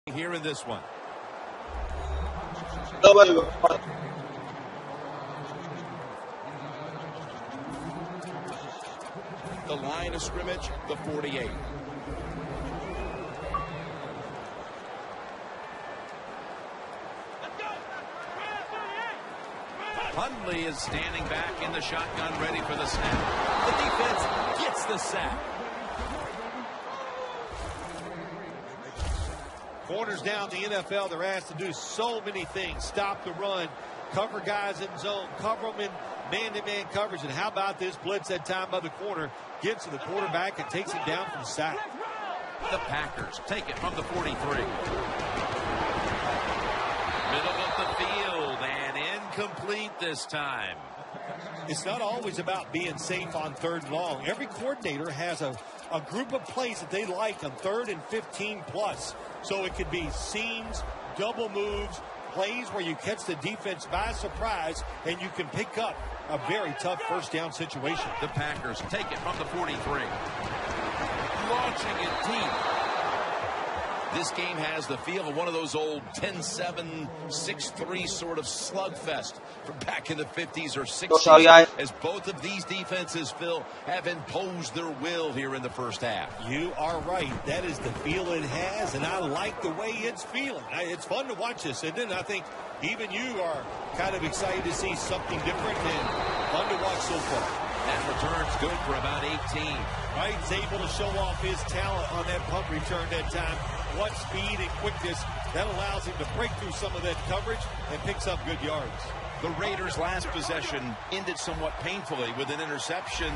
here in this one. The line of scrimmage, the 48. Hundley is standing back in the shotgun, ready for the snap. The defense gets the sack. Corners down the NFL, they're asked to do so many things. Stop the run, cover guys in zone, cover them in man-to-man coverage. And how about this blitz that time by the corner? Gets to the quarterback and takes him down from the sack. The Packers take it from the 43. Middle of the field and incomplete this time. It's not always about being safe on third and long. Every coordinator has a group of plays that they like on 3rd and 15 plus. So it could be seams, double moves, plays where you catch the defense by surprise and you can pick up a very tough first down situation. The Packers take it from the 43. Launching it deep. This game has the feel of one of those old 10-7, 6-3 sort of slugfest from back in the 50s or 60s. As both of these defenses, Phil, have imposed their will here in the first half. You are right. That is the feel it has, and I like the way it's feeling. It's fun to watch this, isn't it? I think even you are kind of excited to see something different and fun to watch so far. That return's good for about 18. Wright's able to show off his talent on that punt return that time. What speed and quickness that allows him to break through some of that coverage and picks up good yards. The Raiders' last possession ended somewhat painfully with an interception.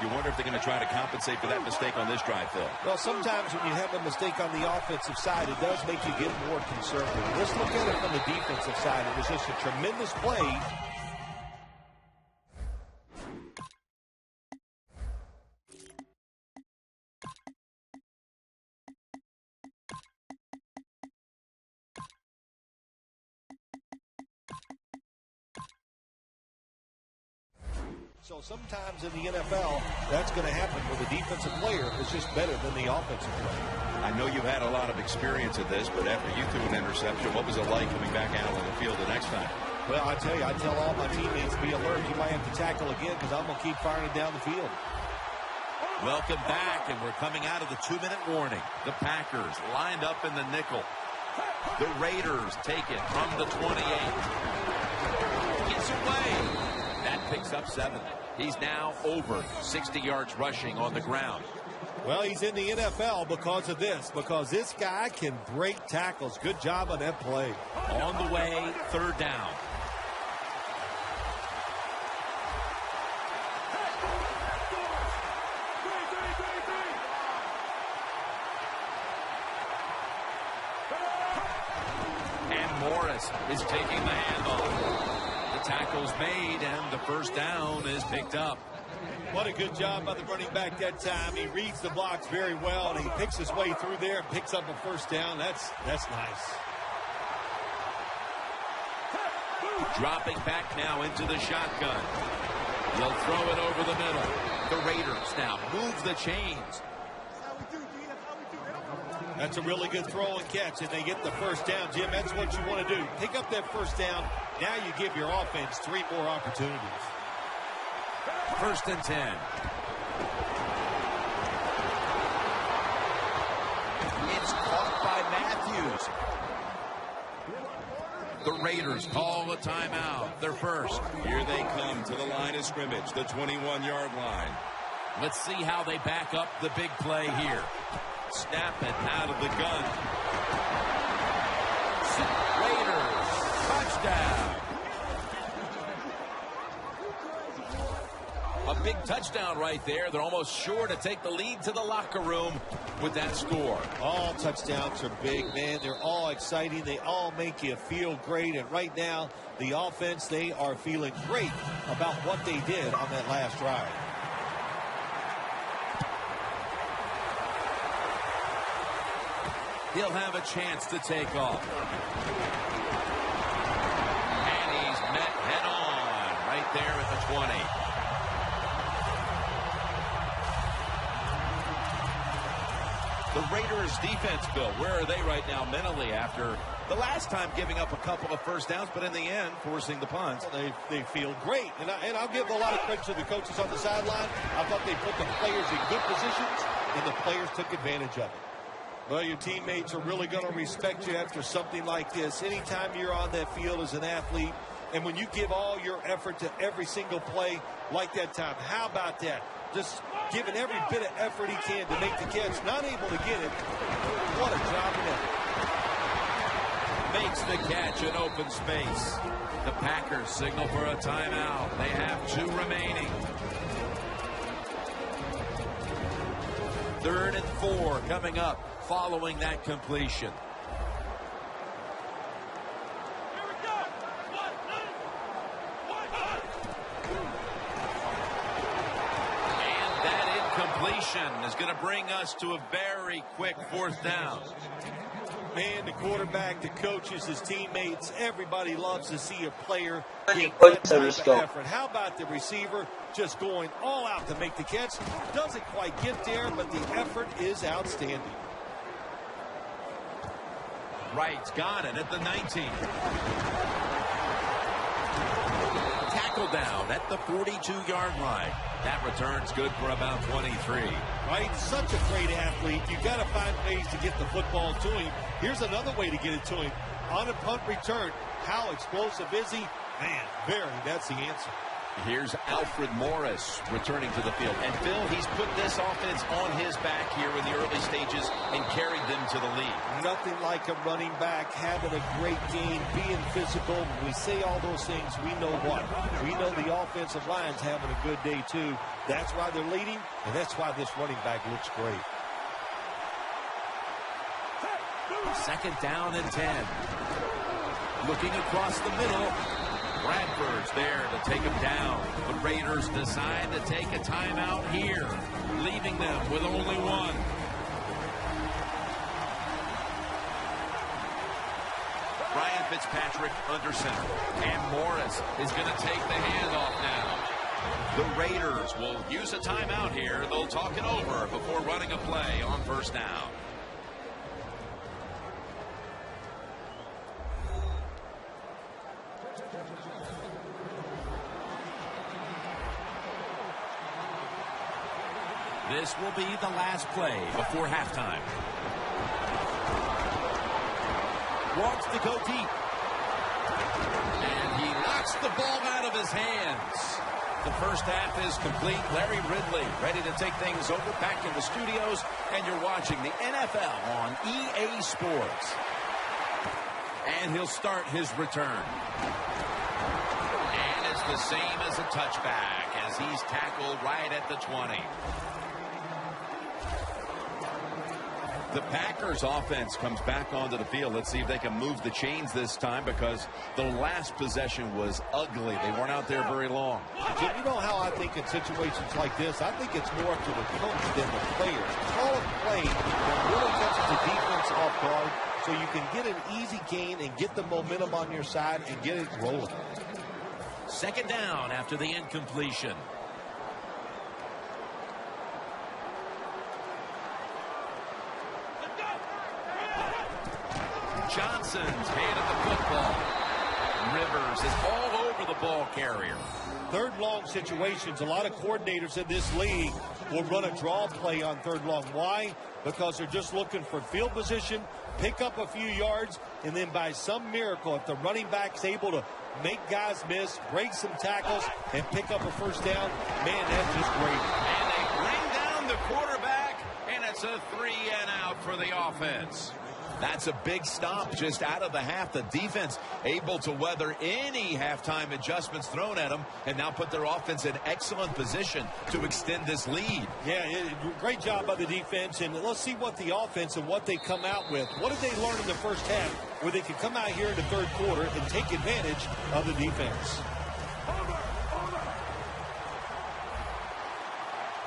You wonder if they're going to try to compensate for that mistake on this drive, Phil. Well, sometimes when you have a mistake on the offensive side, it does make you get more conservative. Let's look at it from the defensive side. It was just a tremendous play. So sometimes in the NFL, that's going to happen where the defensive player is just better than the offensive player. I know you've had a lot of experience at this, but after you threw an interception, what was it like coming back out on the field the next time? Well, I tell you, I tell all my teammates, be alert. You might have to tackle again because I'm going to keep firing it down the field. Welcome back, and we're coming out of the 2-minute warning. The Packers lined up in the nickel. The Raiders take it from the 28. Gets away. That picks up 7. He's now over 60 yards rushing on the ground. Well, he's in the NFL because of this, because this guy can break tackles. Good job on that play. On the way, 3rd down. And Morris is taking the handoff. Tackles made, and the first down is picked up. What a good job by the running back that time. He reads the blocks very well, and he picks his way through there and picks up a first down. That's nice. Dropping back now into the shotgun. They'll throw it over the middle. The Raiders now move the chains. That's a really good throw and catch, and they get the first down, Jim. That's what you want to do. Pick up that first down. Now you give your offense 3 more opportunities. 1st and 10. It's caught by Matthews. The Raiders call a timeout. They're first. Here they come to the line of scrimmage, the 21-yard line. Let's see how they back up the big play here. Snap it out of the gun. Raiders, touchdown. A big touchdown right there. They're almost sure to take the lead to the locker room with that score. All touchdowns are big, man. They're all exciting. They all make you feel great. And right now, the offense, they are feeling great about what they did on that last drive. He'll have a chance to take off. And he's met head on right there at the 20. The Raiders defense, Bill, where are they right now mentally after the last time giving up a couple of first downs, but in the end, forcing the punts? They feel great. And I'll give a lot of credit to the coaches on the sideline. I thought they put the players in good positions, and the players took advantage of it. Well, your teammates are really going to respect you after something like this. Anytime you're on that field as an athlete, and when you give all your effort to every single play like that time, how about that? Just giving every bit of effort he can to make the catch. Not able to get it. What a job in it. Makes the catch in open space. The Packers signal for a timeout. They have 2 remaining. 3rd and 4 coming up following that completion. Is going to bring us to a very quick 4th down. Man, the quarterback, the coaches, his teammates, everybody loves to see a player Running get that point type of effort. How about the receiver just going all out to make the catch? Doesn't quite get there, but the effort is outstanding. Wright's got it at the 19. Tackle down at the 42-yard line. That return's good for about 23. Right, such a great athlete. You've got to find ways to get the football to him. Here's another way to get it to him. On a punt return, how explosive is he? Man, that's the answer. Here's Alfred Morris returning to the field. And Phil, he's put this offense on his back here in the early stages and carried them to the lead. Nothing like a running back having a great game, being physical. When we say all those things, we know what? We know the offensive line's having a good day too. That's why they're leading, and that's why this running back looks great. 2nd down and 10. Looking across the middle. Bradford's there to take him down. The Raiders decide to take a timeout here, leaving them with only 1. Ryan Fitzpatrick under center. And Morris is going to take the handoff now. The Raiders will use a timeout here. They'll talk it over before running a play on 1st down. This will be the last play before halftime. Wants to go deep. And he knocks the ball out of his hands. The first half is complete. Larry Ridley ready to take things over back in the studios. And you're watching the NFL on EA Sports. And he'll start his return. And it's the same as a touchback as he's tackled right at the 20. The Packers offense comes back onto the field. Let's see if they can move the chains this time, because the last possession was ugly. They weren't out there very long. Jim, you know how I think in situations like this, I think it's more up to the coach than the players. Call a play that really catches the defense off guard so you can get an easy gain and get the momentum on your side and get it rolling. 2nd down after the incompletion. Johnson's handed the football. Rivers is all over the ball carrier. 3rd long situations. A lot of coordinators in this league will run a draw play on 3rd long. Why? Because they're just looking for field position, pick up a few yards, and then by some miracle, if the running back's able to make guys miss, break some tackles, and pick up a 1st down, man, that's just great. And they bring down the quarterback, and it's a 3-and-out for the offense. That's a big stop just out of the half. The defense able to weather any halftime adjustments thrown at them and now put their offense in excellent position to extend this lead. Yeah, great job by the defense. And let's see what the offense and what they come out with. What did they learn in the first half where they can come out here in the 3rd quarter and take advantage of the defense?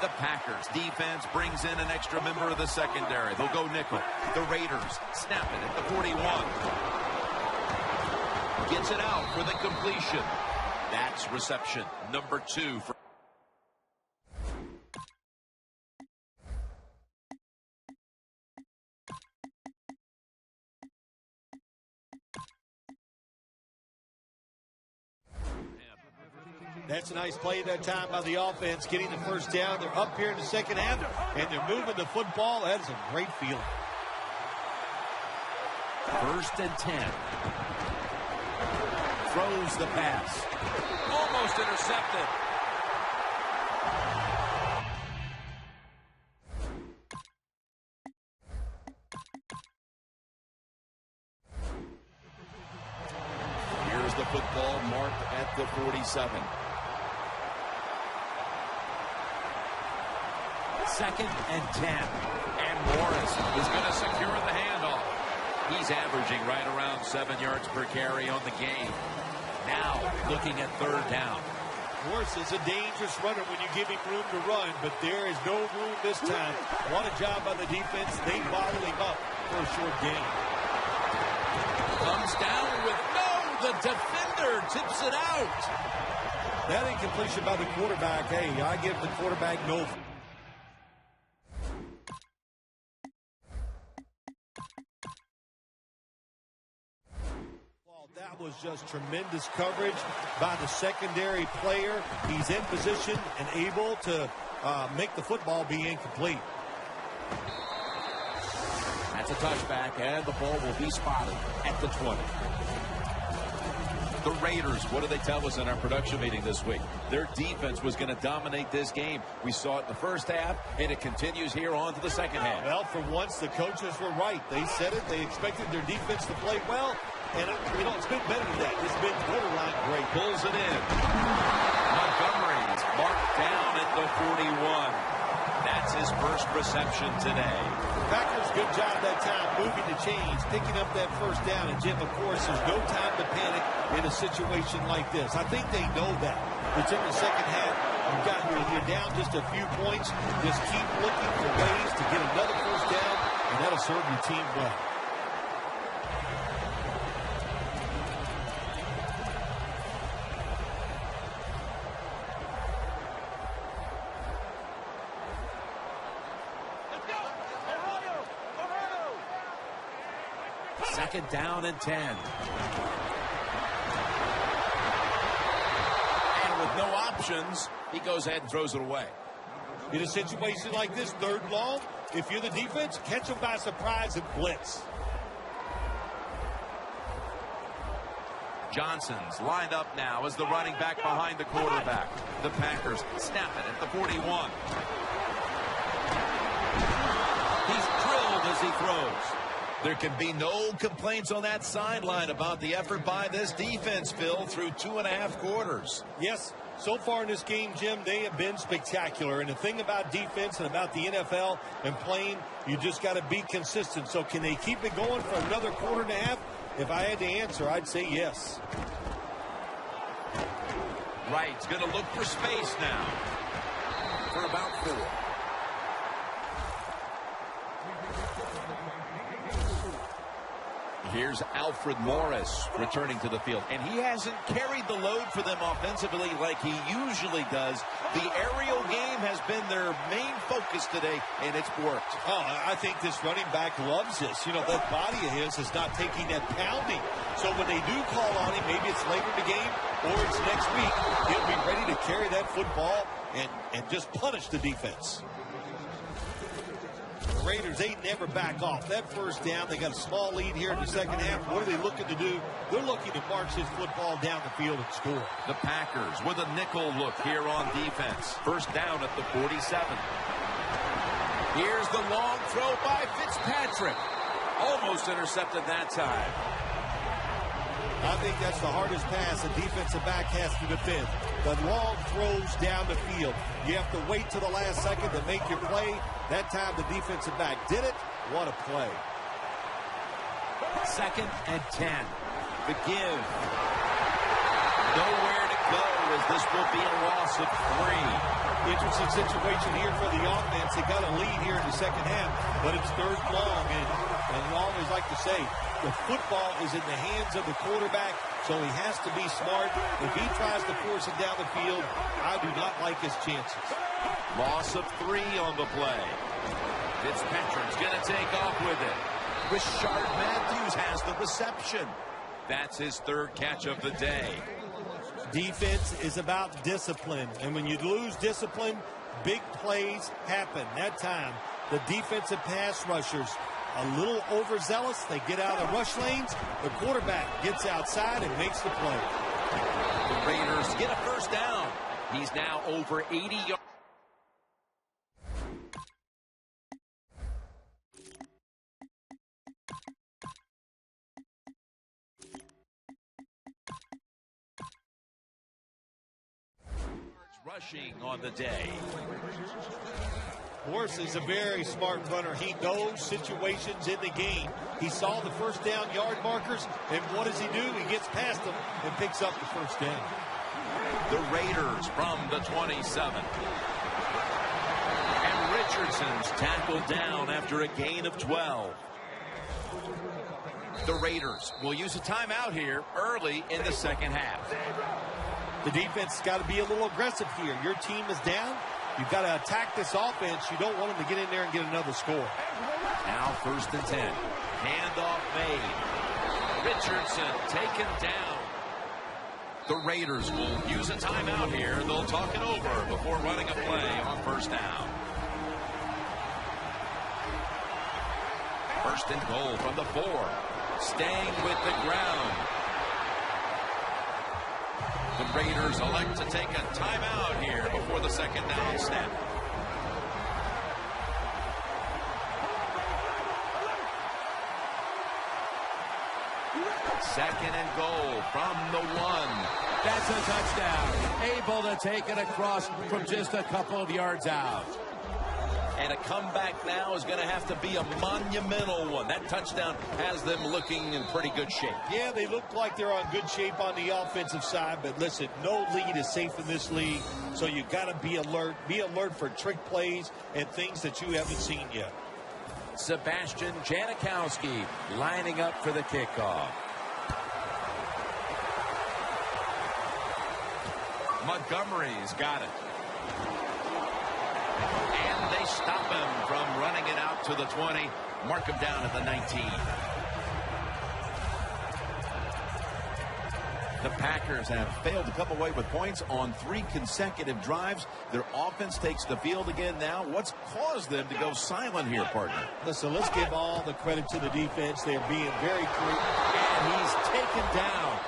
The Packers defense brings in an extra member of the secondary. They'll go nickel. The Raiders snap it at the 41. Gets it out for the completion. That's reception number 2 for That's a nice play that time by the offense, getting the first down. They're up here in the second half, and they're moving the football. That is a great feeling. 1st and 10. Throws the pass. Almost intercepted. Here's the football marked at the 47. 2nd and 10. And Morris is going to secure the handoff. He's averaging right around 7 yards per carry on the game. Now looking at 3rd down. Morris is a dangerous runner when you give him room to run, but there is no room this time. What a job by the defense. They bottled him up for a short gain. Comes down with the defender tips it out. That incompletion by the quarterback. Hey, I give the quarterback no. That was just tremendous coverage by the secondary player. He's in position and able to make the football be incomplete. That's a touchback, and the ball will be spotted at the 20. The Raiders, what did they tell us in our production meeting this week? Their defense was going to dominate this game. We saw it in the first half, and it continues here on to the second half. Well, for once, the coaches were right. They said it. They expected their defense to play well. And, it's been better than that. It's been borderline great. Pulls it in. Montgomery's marked down at the 41. That's his first reception today. Packers, good job that time moving the chains, picking up that first down. And, Jim, of course, there's no time to panic in a situation like this. I think they know that. It's in the second half. You're down just a few points. Just keep looking for ways to get another first down, and that'll serve your team well. Second down and 10. And with no options, he goes ahead and throws it away. In a situation like this, 3rd and long, if you're the defense, catch them by surprise and blitz. Johnson's lined up now as the running back behind the quarterback. The Packers snap it at the 41. He's drilled as he throws. There can be no complaints on that sideline about the effort by this defense, Phil, through 2.5 quarters. Yes, so far in this game, Jim, they have been spectacular. And the thing about defense and about the NFL and playing, you just got to be consistent. So can they keep it going for another 1.5? If I had to answer, I'd say yes. Wright's going to look for space now for about 4. Here's Alfred Morris returning to the field. And he hasn't carried the load for them offensively like he usually does. The aerial game has been their main focus today, and it's worked. Oh, I think this running back loves this. That body of his is not taking that pounding. So when they do call on him, maybe it's later in the game or it's next week, he'll be ready to carry that football and just punish the defense. Raiders, they never back off. That first down, they got a small lead here in the second half. What are they looking to do? They're looking to march this football down the field and score. The Packers with a nickel look here on defense. First down at the 47. Here's the long throw by Fitzpatrick. Almost intercepted that time. I think that's the hardest pass a defensive back has to defend. The long throws down the field. You have to wait till the last second to make your play. That time the defensive back did it. What a play. 2nd and 10. The give. Nowhere to go as this will be a loss of 3. Interesting situation here for the offense. They got a lead here in the second half, but it's 3rd long. And I always like to say, the football is in the hands of the quarterback, so he has to be smart. If he tries to force it down the field, I do not like his chances. Loss of 3 on the play. Fitzpatrick's going to take off with it. Rashard Matthews has the reception. That's his 3rd catch of the day. Defense is about discipline, and when you lose discipline, big plays happen. That time, the defensive pass rushers a little overzealous. They get out of the rush lanes. The quarterback gets outside and makes the play. The Raiders get a first down. He's now over 80 yards. Rushing on the day. Morris is a very smart runner. He knows situations in the game. He saw the first down yard markers, and what does he do? He gets past them and picks up the first down. The Raiders from the 27. And Richardson's tackled down after a gain of 12. The Raiders will use a timeout here early in the second half. The defense has got to be a little aggressive here. Your team is down. You've got to attack this offense. You don't want them to get in there and get another score. Now 1st and 10. Handoff made. Richardson taken down. The Raiders will use a timeout here. They'll talk it over before running a play on first down. 1st and goal from the 4. Staying with the ground. The Raiders elect to take a timeout here before the second down snap. Second and goal from the 1. That's a touchdown. Able to take it across from just a couple of yards out. And a comeback now is going to have to be a monumental one. That touchdown has them looking in pretty good shape. Yeah, they look like they're on good shape on the offensive side. But listen, no lead is safe in this league. So you got to be alert. Be alert for trick plays and things that you haven't seen yet. Sebastian Janikowski lining up for the kickoff. Montgomery's got it. And they stop him from running it out to the 20. Mark him down at the 19. The Packers have failed to come away with points on 3 consecutive drives. Their offense takes the field again now. What's caused them to go silent here, partner? Listen, let's give all the credit to the defense. They're being very creative. And he's taken down.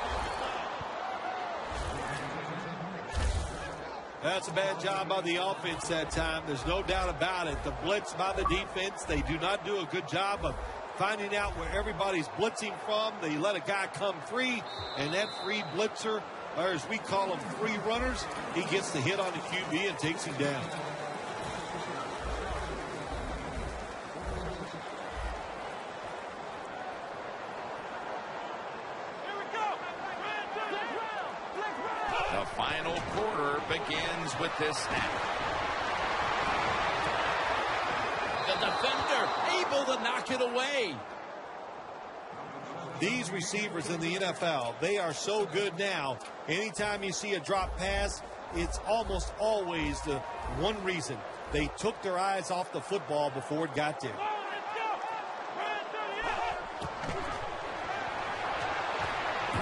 That's a bad job by the offense that time. There's no doubt about it. The blitz by the defense, they do not do a good job of finding out where everybody's blitzing from. They let a guy come free, and that free blitzer, or as we call them, free runners, he gets the hit on the QB and takes him down. The final quarter begins with this snap. The defender able to knock it away. These receivers in the NFL, they are so good now. Anytime you see a drop pass, it's almost always the one reason. They took their eyes off the football before it got there.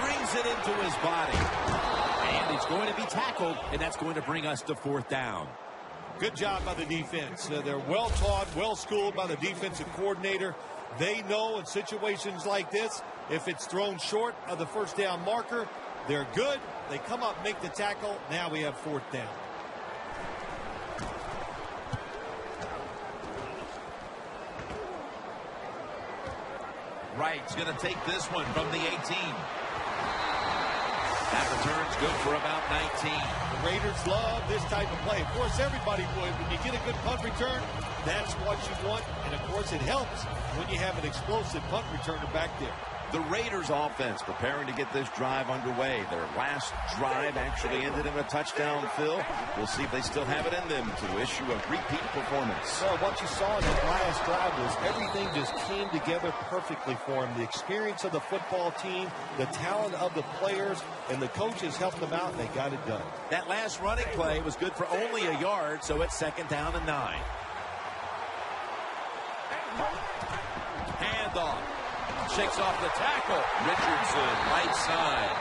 Brings it into his body. And he's going to be tackled, and that's going to bring us to 4th down. Good job by the defense. They're well taught, well schooled by the defensive coordinator. They know in situations like this, if it's thrown short of the first down marker, they're good. They come up, make the tackle. Now we have 4th down. Wright's going to take this one from the 18. That return's good for about 19. The Raiders love this type of play. Of course, everybody would. When you get a good punt return, that's what you want. And, of course, it helps when you have an explosive punt returner back there. The Raiders offense preparing to get this drive underway. Their last drive actually ended in a touchdown, Phil. We'll see if they still have it in them to issue a repeat performance. Well, what you saw in that last drive was everything just came together perfectly for them. The experience of the football team, the talent of the players, and the coaches helped them out, and they got it done. That last running play was good for only a yard, so it's 2nd down and 9. Handoff. Shakes off the tackle. Richardson, right side.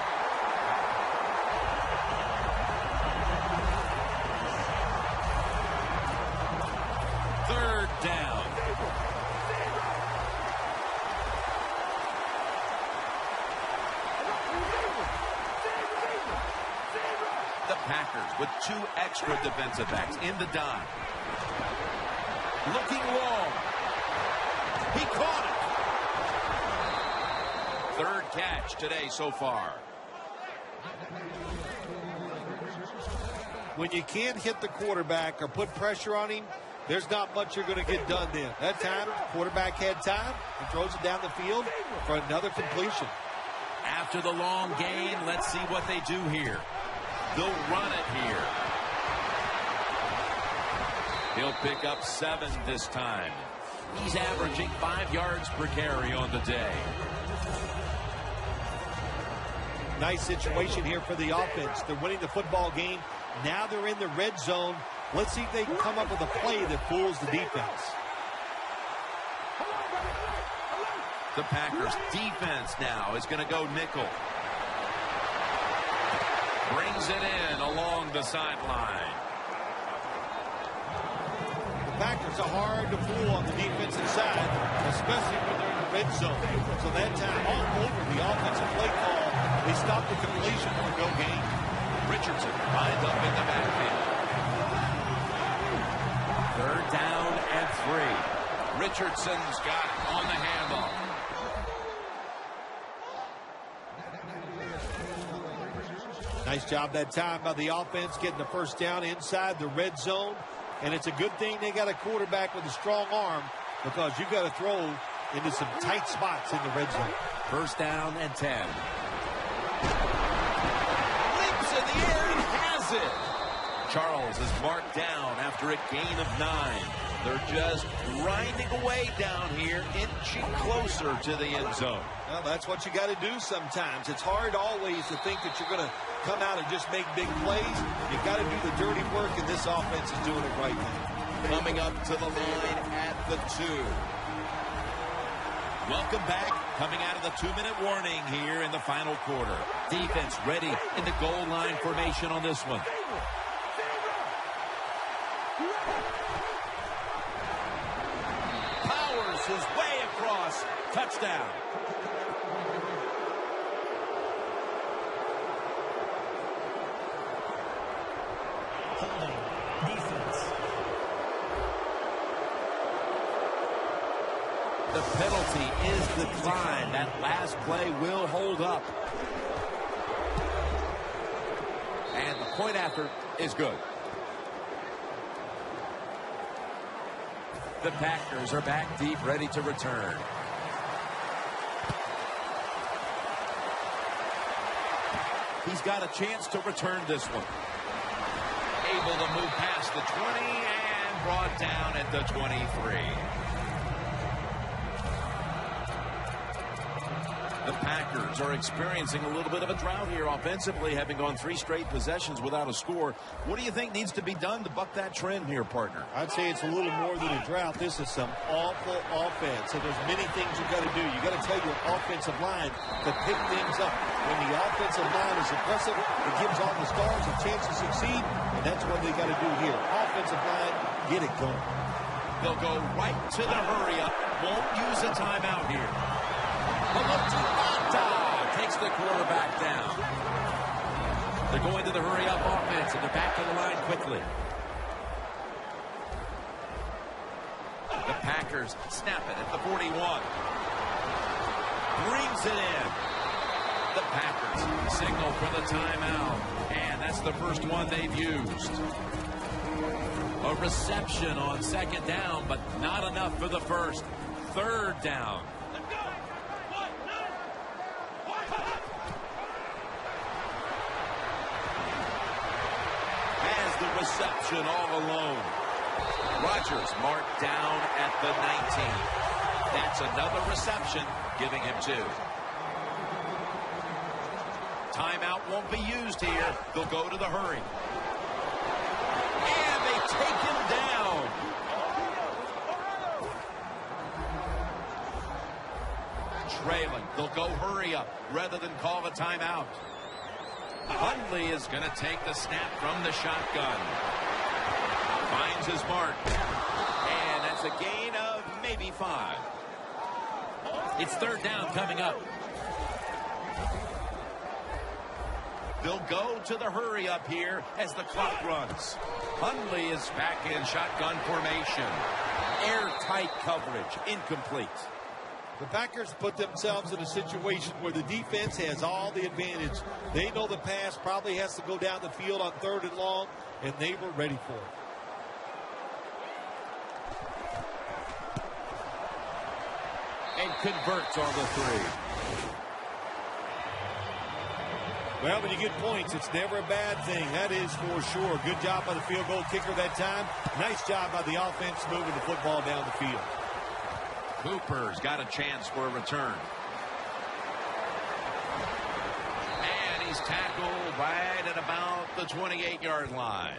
Packers with 2 extra defensive backs in the dime. Looking long. He caught it. 3rd catch today so far. When you can't hit the quarterback or put pressure on him, there's not much you're going to get done then. That time, quarterback had time and throws it down the field for another completion. After the long gain, let's see what they do here. They'll run it here. He'll pick up 7 this time. He's averaging 5 yards per carry on the day. Nice situation here for the offense. They're winning the football game. Now they're in the red zone. Let's see if they can come up with a play that fools the defense. The Packers defense now is going to go nickel. Brings it in along the sideline. The Packers are hard to fool on the defensive side, especially when they're in the red zone. So that time, all over the offensive play call, they stopped the completion for no gain. Richardson lines up in the backfield. 3rd down and 3. Richardson's got it on the handoff. Nice job that time by the offense getting the 1st down inside the red zone. And it's a good thing they got a quarterback with a strong arm, because you got to throw into some tight spots in the red zone. 1st down and 10. Leaps in the air and has it. Charles is marked down after a gain of 9. They're just grinding away down here, inching closer to the end zone. Well, that's what you got to do sometimes. It's hard always to think that you're going to come out and just make big plays. You got to do the dirty work, and this offense is doing it right now. Coming up to the line at the 2. Welcome back. Coming out of the 2-minute warning here in the final quarter. Defense ready in the goal line formation on this one. Powers his way across. Touchdown. The penalty is declined. That last play will hold up. And the point after is good. The Packers are back deep, ready to return. He's got a chance to return this one. Able to move past the 20 and brought down at the 23. The Packers are experiencing a little bit of a drought here offensively, having gone 3 straight possessions without a score. What do you think needs to be done to buck that trend here, partner? I'd say it's a little more than a drought. This is some awful offense. So there's many things you got to do. You got to tell your offensive line to pick things up. When the offensive line is aggressive, it gives all the stars a chance to succeed, and that's what they got to do here. Offensive line, get it going. They'll go right to the hurry up. Won't use a timeout here. Takes the quarterback down. They're going to the hurry-up offense, and they're back to the line quickly. The Packers snap it at the 41. Brings it in. The Packers signal for the timeout, and that's the first one they've used. A reception on 2nd down, but not enough for the first. 3rd down. Reception all alone. Rodgers marked down at the 19. That's another reception, giving him 2. Timeout won't be used here. They'll go to the hurry. And they take him down. Trailing. They'll go hurry up rather than call a timeout. Hundley is going to take the snap from the shotgun. Finds his mark. And that's a gain of maybe 5. It's 3rd down coming up. They'll go to the hurry up here as the clock runs. Hundley is back in shotgun formation. Airtight coverage, incomplete. The Packers put themselves in a situation where the defense has all the advantage. They know the pass probably has to go down the field on 3rd and long, and they were ready for it. And converts on the 3. Well, when you get points, it's never a bad thing. That is for sure. Good job by the field goal kicker that time. Nice job by the offense moving the football down the field. Cooper's got a chance for a return. And he's tackled right at about the 28-yard line.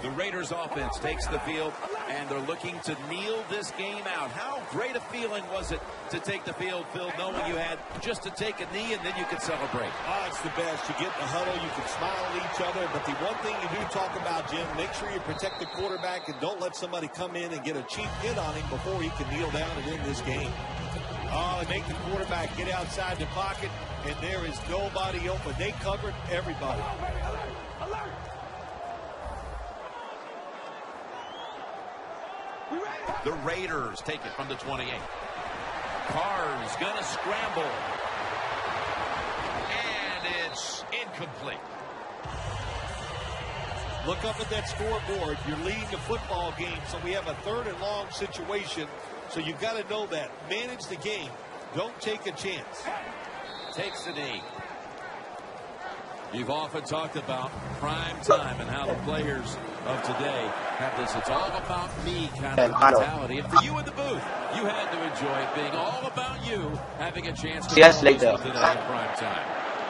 The Raiders offense takes the field, and they're looking to kneel this game out. How great a feeling was it to take the field, Phil, knowing you had just to take a knee and then you could celebrate? Oh, it's the best. You get in the huddle, you can smile at each other, but the one thing you do talk about, Jim, make sure you protect the quarterback and don't let somebody come in and get a cheap hit on him before he can kneel down and win this game. Oh, they make the quarterback get outside the pocket, and there is nobody open. They covered everybody. The Raiders take it from the 28. Carr's going to scramble. And it's incomplete. Look up at that scoreboard. You're leading the football game, so we have a 3rd and long situation. So you've got to know that. Manage the game. Don't take a chance. Takes the knee. You've often talked about prime time and how the players of today have this "it's all about me" kind of mentality. And for you in the booth, you had to enjoy it being all about you having a chance to see us later. today in prime time.